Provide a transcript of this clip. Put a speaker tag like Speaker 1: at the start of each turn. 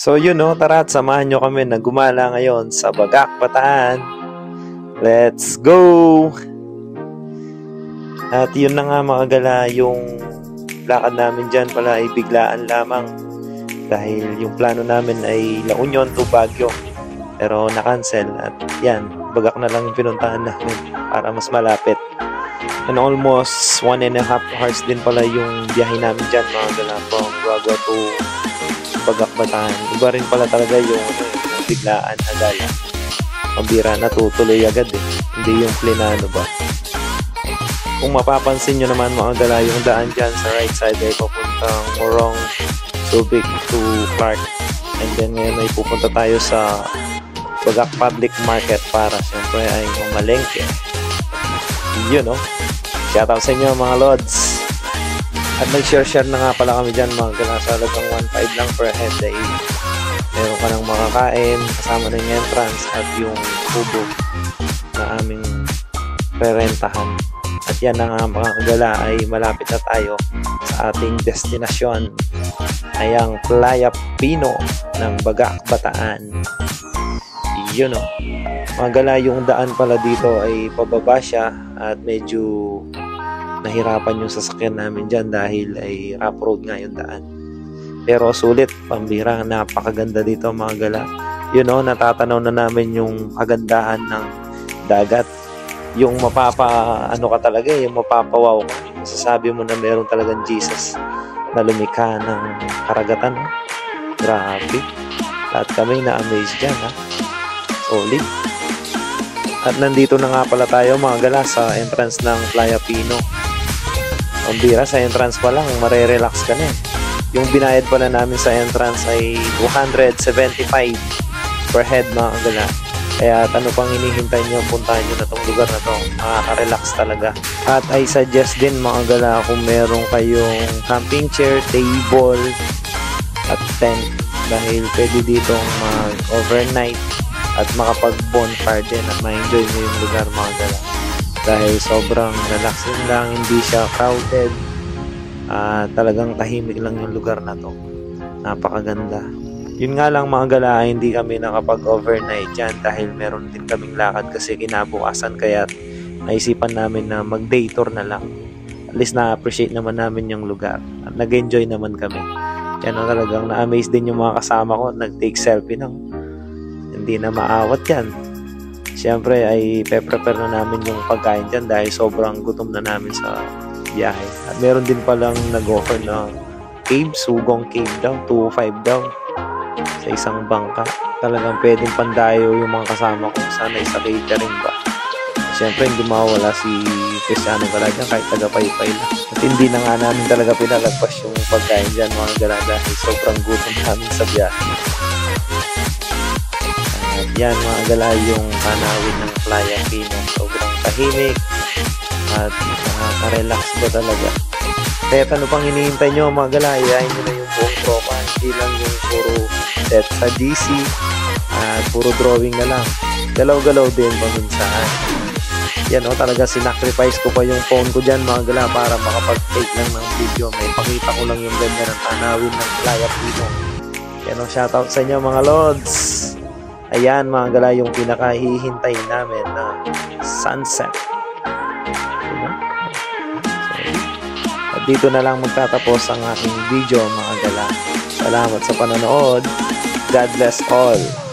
Speaker 1: So yun no, tara at samahan nyo kami na gumala ngayon sa Bagak, Bataan. Let's go! At yun na nga mga gala, yung lakad namin dyan pala ay biglaan lamang. Dahil yung plano namin ay La Union to Baguio. Pero na-cancel at yan, Bagak na lang yung pinuntahan namin para mas malapit. And almost 1.5 hours din pala yung biyahe namin dyan mga gala, from Bagua to Bagak, Bataan. Iba rin pala talaga yung biglaan na gala. Pambira na tutuloy agad eh. Hindi yung plinano ba. Kung mapapansin nyo naman mga gala, yung daan dyan sa right side ay papuntang Morong, Subic to Clark. And then ngayon ay pupunta tayo sa Bagak Public Market para syempre ay mamalengke. Yun no. Shoutout sa inyo mga lods. At nag-share na nga pala kami dyan mga gala, sa halagang 1.5 lang per head day. Meron ka ng makakain, kasama na yung entrance at yung kubo na aming rerentahan. At yan na nga mga kagala, ay malapit na tayo sa ating destinasyon, ay ang Playa Pino ng Bagak, Bataan. Yun o. Mga gala, yung daan pala dito ay pababa siya at medyo nahirapan yung sasakyan namin dyan dahil ay rough road nga yung daan. Pero sulit, pambira, napakaganda dito mga gala. Yun o, natatanaw na namin yung kagandahan ng dagat. Yung ano ka talaga, yung mapapawaw ka. Masasabi mo na meron talagang Jesus na lumikha ng karagatan. Grabe. At kami na-amaze dyan ha. Solid. At nandito na nga pala tayo mga gala sa entrance ng Playa Pino. Ang bira, sa entrance pa lang, marerelax ka na. Yung binayad pala namin sa entrance ay 275 per head mga gala. Kaya ano pang hinihintay nyo, puntahan nyo na tong lugar na to. Makaka-relax talaga. At I suggest din mga gala kung meron kayong camping chair, table, at tent. Dahil pwede ditong mag-overnight at makapag-bonfire din at ma-enjoy nyo yung lugar mga gala. Dahil sobrang relaxing lang, hindi siya crowded. Talagang tahimik lang yung lugar na to. Napakaganda. Yun nga lang mga gala, hindi kami nakapag-overnight dyan dahil meron din kaming lakad kasi kinabukasan, kaya naisipan namin na mag-day tour na lang. At least na-appreciate naman namin yung lugar. At nag-enjoy naman kami. Yan o, talagang na-amaze din yung mga kasama ko. Nag-take selfie nang hindi na maawat yan. Siyempre ay pe-prepare na namin yung pagkain dyan dahil sobrang gutom na namin sa biyahe. At meron din palang nag-offer na cave, sugong cave daw, 2.5 daw sa isang bangka. Talagang pwedeng pandayo yung mga kasama ko, sanay sa catering ba. Siyempre hindi mawala si Cristiano Galagan kahit taga-paypay lang. At hindi na nga namin talaga pinalagpas yung pagkain dyan mga gala dahil sobrang gutom namin sa biyahe. At yan mga gala yung tanawin ng Playa Pino. Sobrang tahimik at nakaka-relax ba talaga. Kaya ano pang hinihintay nyo mga gala, iyahin nyo na yung buong tropa. Hindi lang yung puro set sa GC at puro drawing na lang. Galaw-galaw din paminsan. Yan o, talaga sinacrifice ko pa yung phone ko dyan mga gala para makapag-take lang ng video. May pakita ko lang yung ganda ng tanawin ng Playa Pino. Yan o, shoutout sa inyo mga lods. Ayan mga gala yung pinakahihintay namin na sunset. At dito na lang magtatapos ang aking video mga gala. Salamat sa panonood. God bless all.